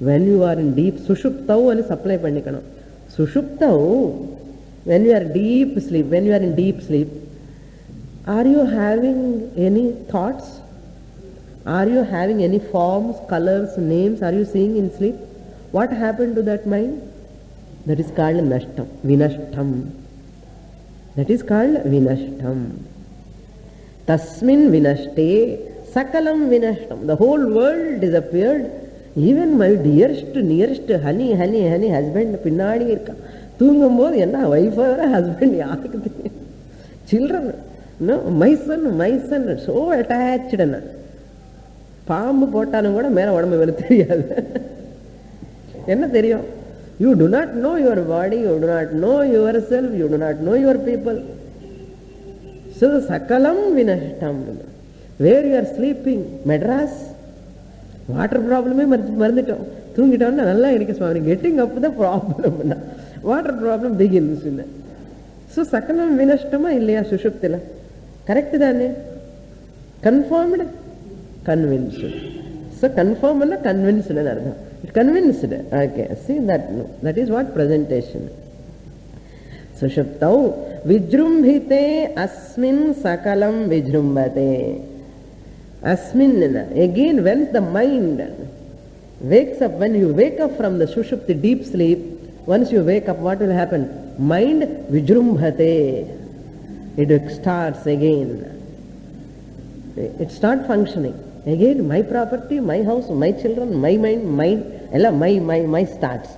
When you are in deep சுஷுப்தவ் అని சப்ளை பண்ணிக்கணும். சுஷுப்தவ், when you are deep sleep, when you are in deep sleep, are you having any thoughts? Are you having any forms, colours, names? Are you seeing in sleep? What happen to that mind? That is called நஷ்டம், வினஷ்டம். That is called vinashtam. Tasmin vinashte sakalam vinashtam. The whole world disappeared. Even my dearest, nearest honey husband பின்னாடி இருக்கான். தூங்கும்போது என்ன வைஃபோட husband யாருக்கு தெரியும்? Children, my son so attached. பாம்பு போட்டாலும் கூட மேலே உடம்பு மேலே தெரியாது. என்ன தெரியும்? You do not know your body, you do not know yourself, you do not know your people. So sakalam vinashtam. Where you are sleeping? Madras? Water problem மறந்துட்டோம். தூங்கிட்டோம்னா நல்லா இருக்கு சுவாமி. Getting up the problem. Water problem begins. So sakalam vinashtama இல்லையா சுஷுப்தில? Correct தானே? Confirmed? Convinced. So confirm and convinced அர்த்தம். Convinced. Okay, see that is what presentation. Sushuptau vijrumbhite asmin sakalam vijrumbate. Asmin, again, when the mind wakes up, when you wake up from the sushupti, deep sleep, once you wake up, what will happen? Mind vijrumbhate. It starts again. It starts functioning. Again, my property, my house, my children, my mind, my starts.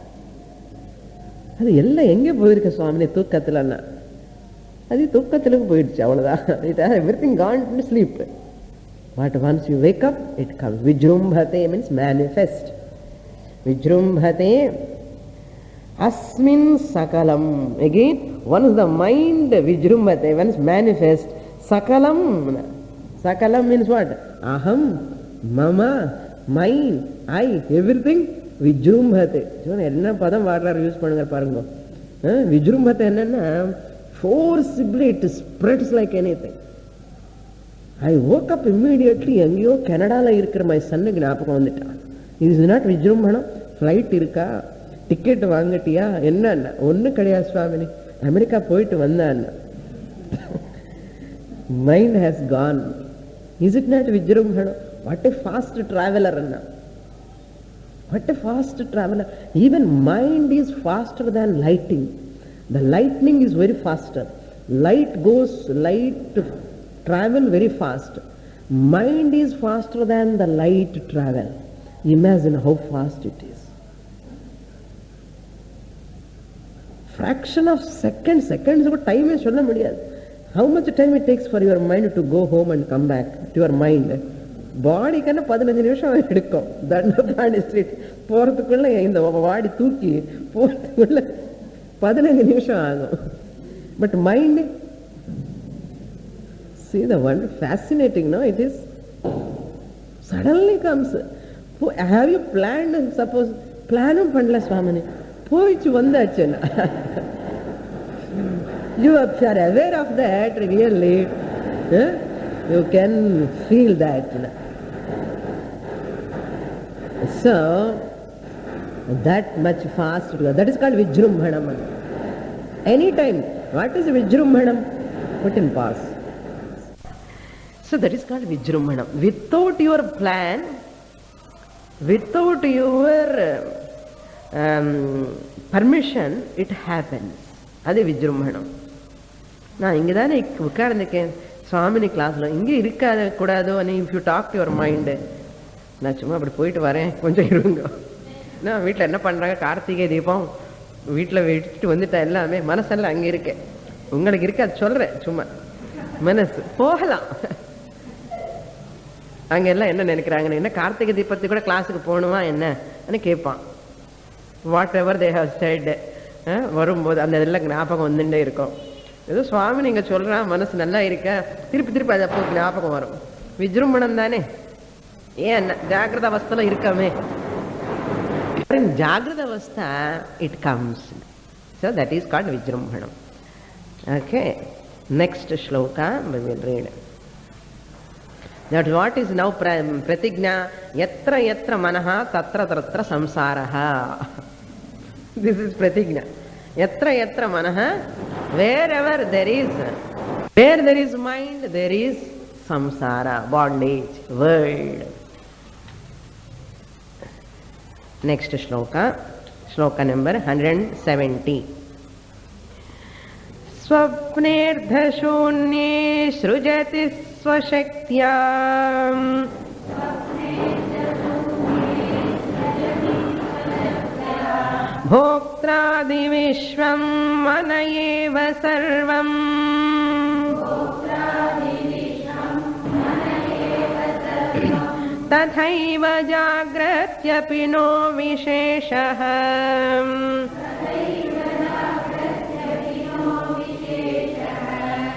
அது எல்லாம் எங்கே போயிருக்கு சுவாமி தூக்கத்துலன்னா? அது தூக்கத்துக்கு போயிடுச்சு, அவ்வளோதான். It has everything gone to sleep. But once you wake up, it comes. Vijrumbhate means manifest. Vijrumbhate asmin sakalam. Again, once the mind vijrumbhate, once manifest, sakalam. Sakalam means what? Aham, mama, mine, I, everything. Vijrumbhate. என்ன பதம் வாடுறாரு use பண்ணுங்க பாருங்க. Vijrumbhate என்னன்னா forcibly it spreads like anything. I woke up immediately, எங்கேயோ கனடால இருக்கிற my சன்னுக்கு ஞாபகம் வந்துட்டான். இது இஸ் நாட் விஜృంభணம். ஃப்ளைட் இருக்கா, டிக்கெட் வாங்கிட்டியா, என்ன? ஒன்றும் கிடையாது சுவாமினி, அமெரிக்கா போயிட்டு வந்தான். Mind has gone. Is it not vijrumbhanam? What a fast traveler. What a fast traveler. Even mind is faster than lighting. The lightning is very faster. Light travel very fast. Mind is faster than the light travel. Imagine how fast it is. Fraction of seconds time is சொல்ல முடியாது. How much time it takes for your mind to go home and come back to your mind? பாடி கண்ண 15 நிமிஷம் எடுக்கும். Dandapani street போறதுக்குள்ள இந்த பாடி தூக்கி போறதுக்குள்ள 15 நிமிஷம் ஆகும். But mind, see the one fascinating, no? It is suddenly comes. Have you planned? Suppose planum பண்ணல சுவாமினி, போயிச்சு வந்தாச்சுன்னா, you are aware of that, really. You can feel that. So, that much fast. That is called vijrumbhanam. Anytime. What is vijrumbhanam? Put in pause. So, that is called vijrumbhanam. Without your plan, without your permission, it happens. அது விஜృంభணம். நான் இங்கே தானே உட்கார்ந்துருக்கேன் சுவாமினி கிளாஸில், இங்கே இருக்காத கூடாதோ நீ. If you talk your mind, நான் சும்மா அப்படி போயிட்டு வரேன், கொஞ்சம் இருங்க. நான் வீட்டில் என்ன பண்ணுறாங்க, கார்த்திகை தீபம் வீட்டில் விட்டுட்டு வந்துட்டேன், எல்லாமே மனசெல்லாம் அங்கே இருக்கேன். உங்களுக்கு இருக்கு, அது சொல்கிறேன். சும்மா மனசு போகலாம். அங்கே எல்லாம் என்ன நினைக்கிறாங்கன்னு, என்ன கார்த்திகை தீபத்துக்கு கூட கிளாஸுக்கு போகணுமா என்னன்னு கேட்பான். Whatever they have set வரும்போது அந்த இதெல்லாம் ஞாபகம் வந்துட்டே இருக்கும். ஏதோ சுவாமி நீங்கள் சொல்கிறான், மனசு நல்லா இருக்க, திருப்பி அது அப்போ ஞாபகம் வரும். விஜృంభணம் தானே. ஏன் ஜாகிரத அவஸ்தையில் இருக்காமே, ஜாகிரத அவஸ்தா it comes. So that is called விஜృంభணம். Okay, next shloka we will read. That what is now pratigna, yatra yatra manaha tatra tatra samsaraha. This is pratigna. Yatra yatra manaha, where there is mind, there is samsara, bondage, world. Next shloka number 170. स्वप्नेर्धशून्ये सृजति स्वशक्त्याम् भोक्त्रादिविश्वं मन एव सर्वम् तथैव जाग्रत्यपि no विशेषः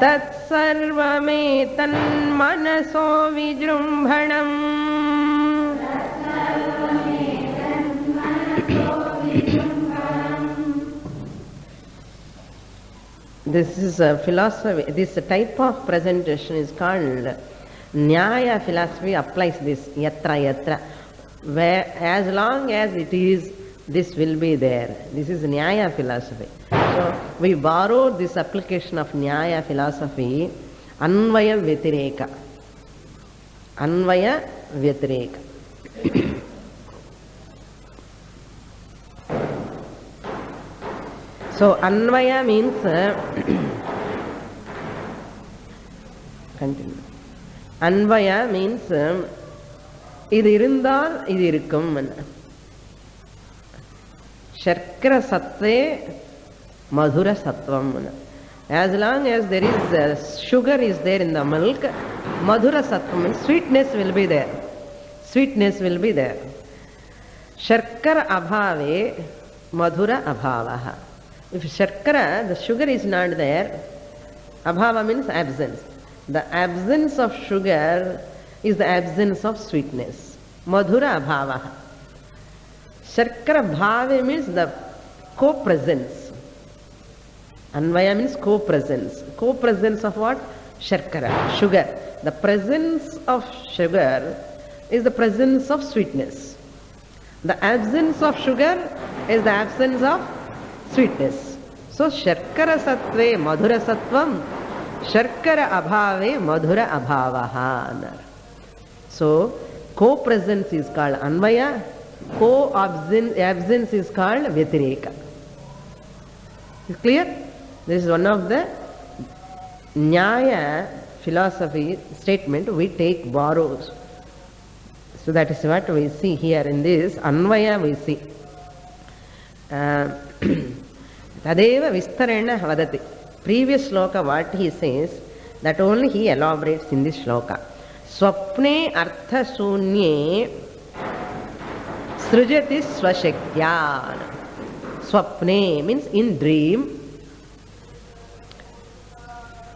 तत्सर्वमेतन्मनसो विजृम्भणम्. This is a philosophy. This type of presentation is called Nyaya philosophy. Applies this yatra yatra. Where, as long as it is, this will be there. This is Nyaya philosophy. So we borrow this application of Nyaya philosophy, Anvaya Vyatireka. Anvaya Vyatireka. So Anvaya means continue. Anvaya means இது இருந்தால் இது இருக்கும். சர்க்கர சத்வே madhura sattvam. As long as there is sugar is there in the milk, madhura sattvam means sweetness will be there. Sweetness will be there. Sharkara abhave madhura abhavaha. If sharkara, the sugar is not there, abhava means absence. The absence of sugar is the absence of sweetness. Madhura abhavaha. Sharkara bhave means the co-presence. Anvaya means co-presence. Co-presence of what? Sharkara, sugar. The presence of sugar is the presence of sweetness. The absence of sugar is the absence of sweetness. So, Sharkara sattve madhura sattvam, Sharkara abhave madhura abhavaha. So, co-presence is called Anvaya, co-absence is called Vyatireka. Is clear? This is one of the Nyaya philosophy statement we take borrows. So that is what we see here in this Anvaya we see. Tadeva Vistarena Vadati. Previous shloka what he says, that only he elaborates in this shloka. Swapne artha shunye srujati swashaktya. Swapne means in dream.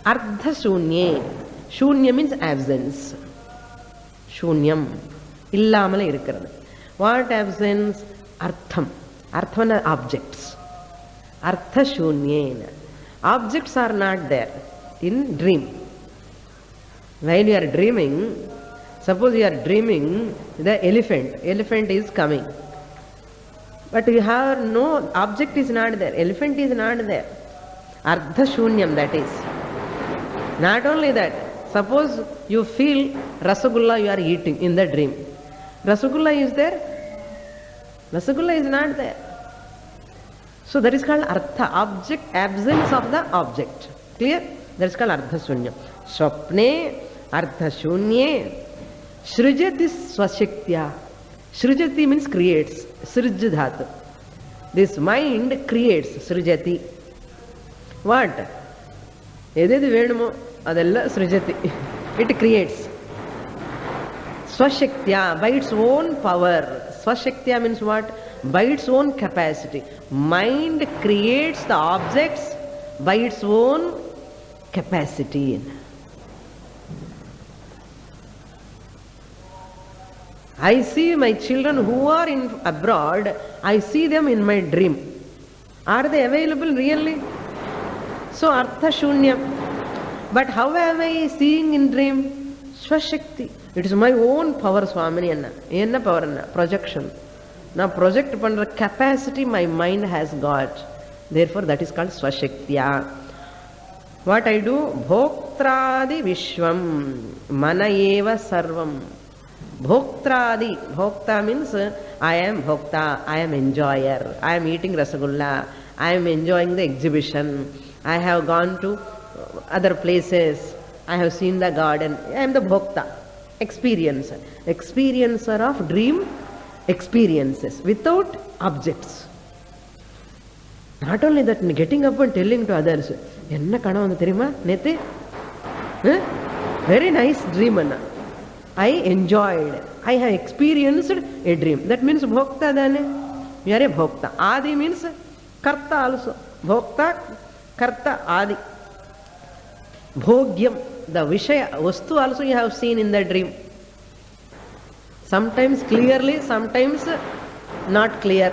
Ardha shunye. Shunya means absence. Shunyam. Illamala irukkirathu. What absence? Artham. Arthana objects. Artha shunye. Objects are not there in dream. While you are dreaming, suppose you are dreaming the elephant. Elephant is coming. But you have no object is not there. Elephant is not there. Ardha shunyam, that is. Not only that, suppose you feel rasagulla you are eating in the dream. Rasagulla is there? Rasagulla is not there. So that is called artha, object, absence of the object. Clear? That is called ardha shunya. Swapne ardha shunye srujati swashaktya. Srujati means creates. Sruj dhatu. This mind creates. Srujati. What? Ededi venumo adella srujati. It creates. Swashaktya, by its own power. Swashaktya means what? By its own capacity. Mind creates the objects by its own capacity. I see my children who are in abroad, I see them in my dream. Are they available really? So, artha shunyam. But how am I seeing in dream? Swashakti. It is my own power, Swamini Anna. Enna power Anna? Projection. Now project pandra capacity my mind has got. Therefore that is called Swashaktya. What I do? Bhoktradi Vishwam Mana Eva Sarvam. Bhoktradi. Bhokta means I am Bhokta, I am enjoyer, I am eating Rasagulla, I am enjoying the exhibition, I have gone to other places, I have seen the garden, I am the Bhokta, experiencer. Experiencer of dream experiences without objects. Not only that, getting up and telling to others, enna kana vandu theriyuma nethe, very nice dream anna, I enjoyed, I have experienced a dream. That means bhokta dane. You are a bhokta. Adi means karta also. Bhokta, karta, adi. Bhogyam, the vishaya, vastu also you have seen in the dream. Sometimes clearly, sometimes not clear.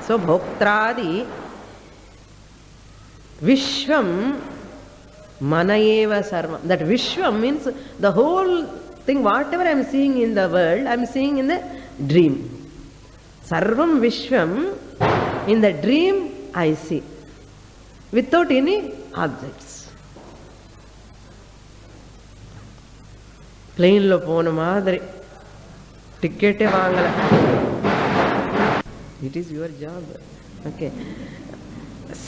So bhoktradi vishwam manayeva sarvam. That vishwam means the whole thing, whatever I am seeing in the world, I am seeing in the dream. Sarvam Vishwam, in the dream I see, without any objects. ప్లేన్లో పోన మాదిరి టికెటే వాంగల. It is your job. Okay.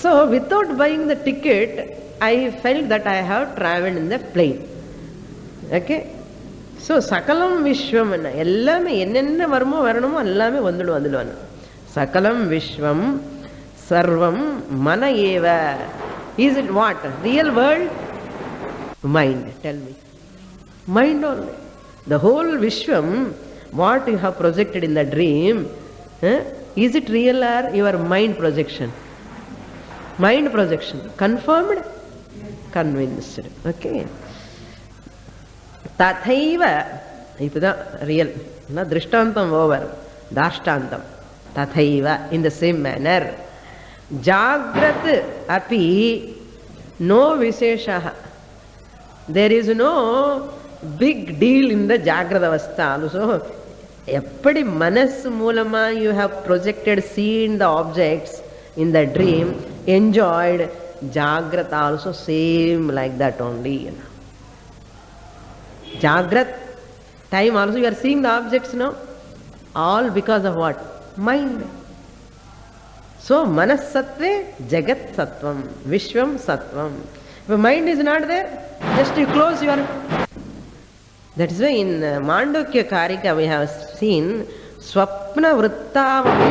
So without buying the ticket I felt that I have travelled in the plane. Okay. So சகலம் விஸ்வம் என்ன எல்லாமே என்னென்ன வருமோ வரணுமோ எல்லாமே வந்துடும் அதில். சகலம் விஸ்வம் சர்வம் மன ஏவ. Is it what? Real world? Mind. Tell me. Mind only. The whole Vishwam, what you have projected in the dream, is it real or your mind projection? Mind projection. Confirmed? Convinced. Okay. Tathaiva. Ipuda real. Na drishtantam over. Dashtantam. Tathaiva. In the same manner. Jagrat api no visheshaha. There is no big deal in the Jagrata Avastha also. Eppadi manas moolama you have projected, seen the objects in the dream, enjoyed, Jagrata also same like that only. Jagrat time also you are seeing the objects now. All because of what? Mind. So manas sattve jagat sattvam, vishwam sattvam. If mind is not there, just you close your. That is why in Mandukya Karika we have seen Swapna Vrittavapi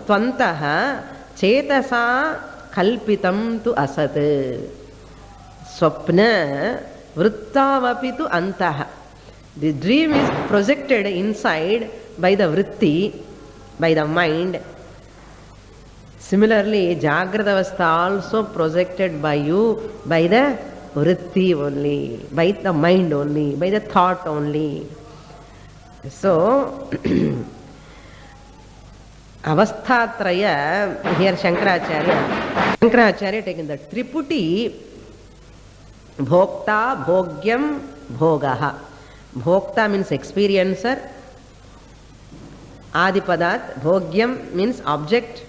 Tvantaha Chetasa Kalpitam tu Asat. Swapna Vrittavapi tu Antaha. The dream is projected inside by the vritti, by the mind. Similarly, Jagrata Avastha also projected by you by the vritti only, by the mind only, by the thought only. So, Avasthatraya, here Shankaracharya taken the Triputi, Bhokta, Bhogyam, Bhogaha. Bhokta means experiencer, Adipadat, Bhogyam means object.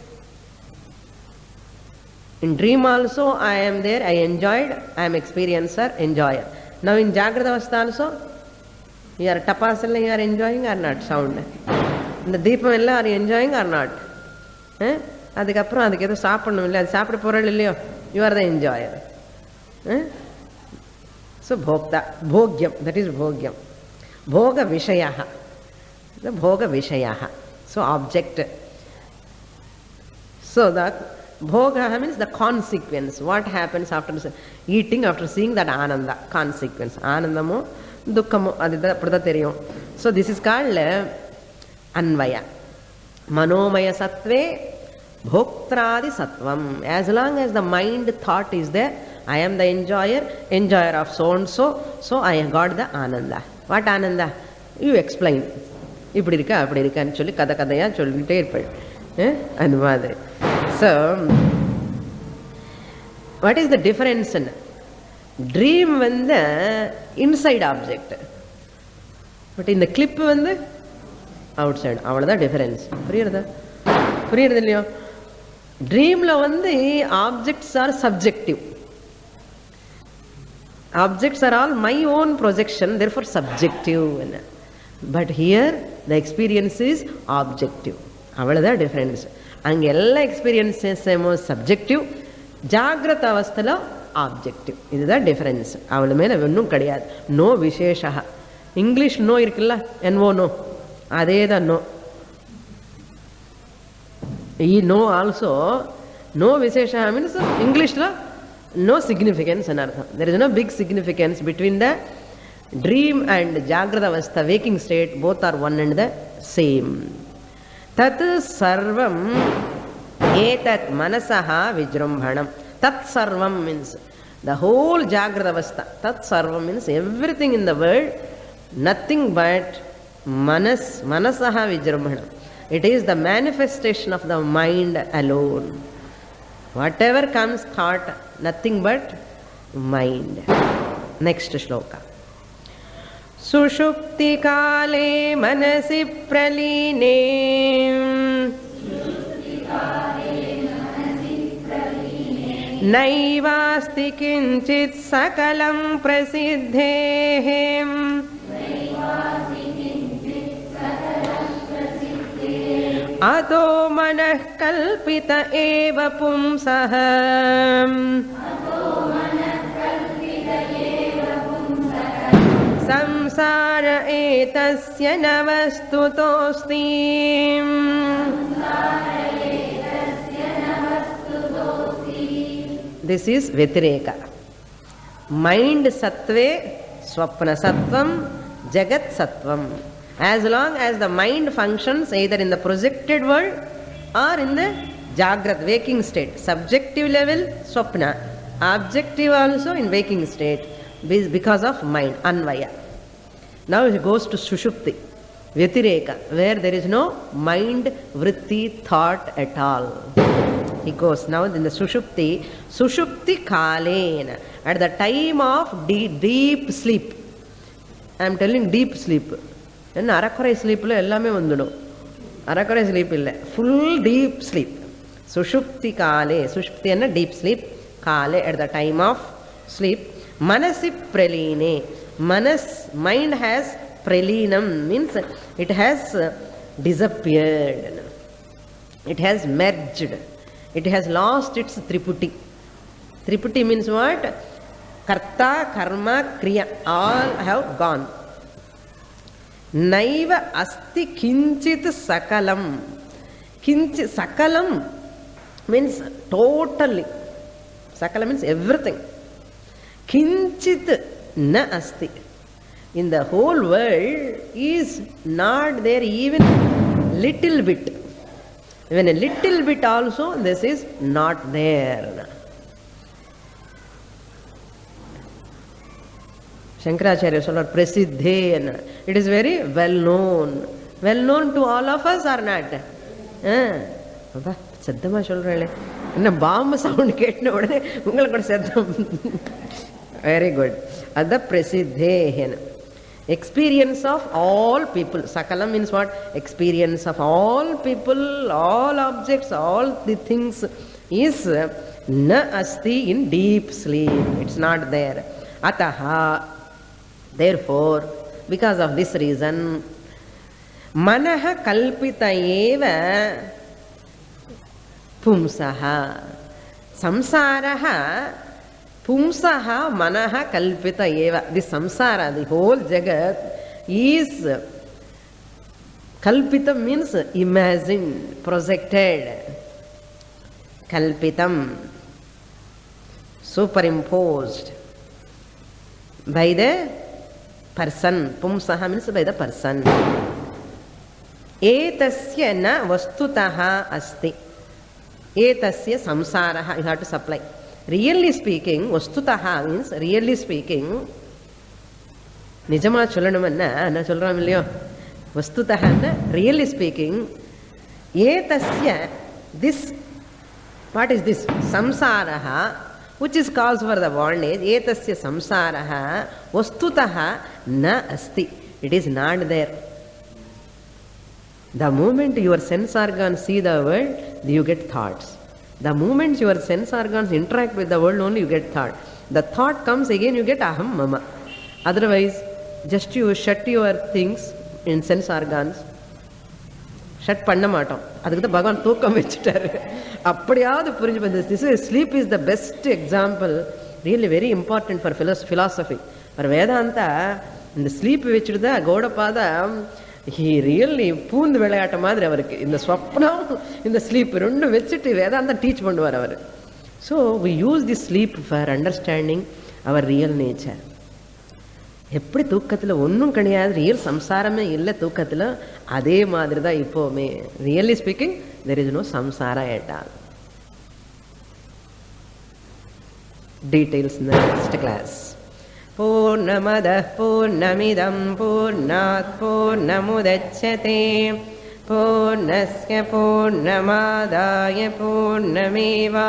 In dream also I am there, I enjoyed, I am experiencer, enjoyer. Now in Jagrata Avastha also, you are tapasala, you are enjoying or not? Sound. In the deepam ella are you enjoying or not? Adikapram adikku saapannum illa, adu saapida poral illiyo, you are the enjoyer. So bhokta, bhogyam, that is bhogyam. Bhoga vishayaha, the bhoga vishayaha. So object. So that Bhoga means the consequence. What happens after eating, after seeing that ananda, consequence. Anandamo, dukkamo, adida pradha theriyum. So this is called anvaya. Manomaya sattve bhoktradi sattvam. As long as the mind thought is there, I am the enjoyer of so and so, so I got the ananda. What ananda? You explain. இப்படி இருக்கா அப்படி இருக்கான்னு சொல்லி கதை கதையாக சொல்லிக்கிட்டே இருப்பேன். அந்த மாதிரி. So, what is the difference in dream? வந்து inside object, but in the clip வந்து outside. அவ்வளோதான் difference. புரியுறது இல்லையோ? ட்ரீமில் வந்து objects R subjective. Objects are all my own projection, therefore subjective. But here the experience is objective. அவ்வளோதான் difference. அங்கே எல்லா எக்ஸ்பீரியன்ஸஸும் subjective, ஜாகிரத அவஸ்தையில் ஆப்ஜெக்டிவ். இதுதான் டிஃபரன்ஸ். அவளை மேலே ஒன்றும் கிடையாது. நோ விசேஷா. இங்கிலீஷ் நோ இருக்குல்ல, என்ஓ நோ, அதே தான் நோ. ఈ నో ఆల్సో నో విశేష మీన్స్ ఇంగ్లీష్లో నో సిగ్నిఫికెన్స్ అని అర్థం. There is no big significance between the dream and జాగ్రత్త అవస్థ, waking state, both are one and the same. తత్ సర్వం ఏతత్ మనసః విజృంభణం. తత్ సర్వం మీన్స్ ద హోల్ జాగ్రత్త అవస్థ. తత్ సర్వం means everything in the world, nothing but మనసః విజృంభణం. It is the manifestation of the mind alone. Whatever comes thought, nothing but mind. Next shloka. सुषुप्ति काले मनसि प्रलीने नैवास्ति किंचित् सकलं प्रसिद्धेः अतो मनः कल्पित एव पुंसः संसार एतस्य न वस्तुतोऽस्ति This is Vyatireka. Mind Sattve, Swapna Sattvam, Jagat Sattvam. As long as the mind functions either in the projected world or in the Jagrat, waking state. Subjective level, Swapna. Objective also in waking state because of mind, Anvaya. Now it goes to Sushupti, Vyatireka, where there is no mind, vritti, thought at all. He goes now in the Sushupti, Sushupti Kalena, at the time of deep sleep. I am telling deep sleep. And Arakorai sleep lo ellame vandudu. Arakorai sleep illa. Full deep sleep. Sushupti Kale, Sushupti anna deep sleep. Kale at the time of sleep. Manasi Praline. Mind has pralinam, means it has disappeared. It has merged. It has lost its triputi. Triputi means what? Karta, karma, kriya, all have gone. Naiva asti kinchit sakalam. Kinchit sakalam means totally. Sakalam means everything. Kinchit na asti. In the whole world is not there even little bit. Even a little bit also, this is not there. Shankaracharya sollar prasiddhe. It is very well known. Well known to all of us or not? Saddama solrale. Inna bomb sound ketna odane ungalku kuda saddam. Very good. Adha prasiddhe. Experience of all people. Sakalam means what? Experience of all people, all objects, all the things is na asti in deep sleep. It's not there. Ataha. Therefore, because of this reason, manaha kalpita eva pumsaha. Samsaraha Pumsaha manaha kalpita eva. This samsara, the whole jagat is kalpita means imagined, projected. Kalpitam, superimposed by the person. Pumsaha means by the person. Etasya na vastutaha asti. Etasya samsaraha. You have to supply. Really speaking, vastutaha means really speaking. Nijama cholanumanna, na cholram illiyo. Vastutaha na really speaking. Etasya, this, what is this? Samsaraha, which is cause for the bondage. Etasya samsaraha, vastutaha na asti. It is not there. The moment your sense organs see the world, you get thoughts. The moment your sense organs interact with the world, only you get thought. The thought comes again, you get aham mama. Otherwise, just you shut your things in sense organs. Shut panna maatam. Adukku Bhagavan thookam vechitaru. Appadiyadu purinju pandhu. This is sleep is the best example, really very important for philosophy. For Vedanta, in the sleep vechidda Gaudapada, he really poondu velayata madri avarku. In the swapna, in the sleep, rendu vechittu Vedanta teach pannuvar avaru. So we use this sleep for understanding our real nature. எப்படி தூக்கத்தில் ஒன்றும் கிடையாது, real சம்சாரமே இல்லை தூக்கத்தில், அதே மாதிரி தான் இப்போவுமே. Really speaking there is no samsara at all. Details in the next class. பூர்ணமதః பூர்ணமிதம் பூர்ணாத் பூர்ணமுதச்யதே பூர்ணஸ்ய பூர்ணமாதாய பூர்ணமேவாவசிஷ்யதே.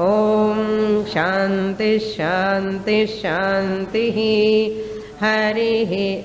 ஓம் சாந்தி ஷாந்தி ஷாந்தி. हरिः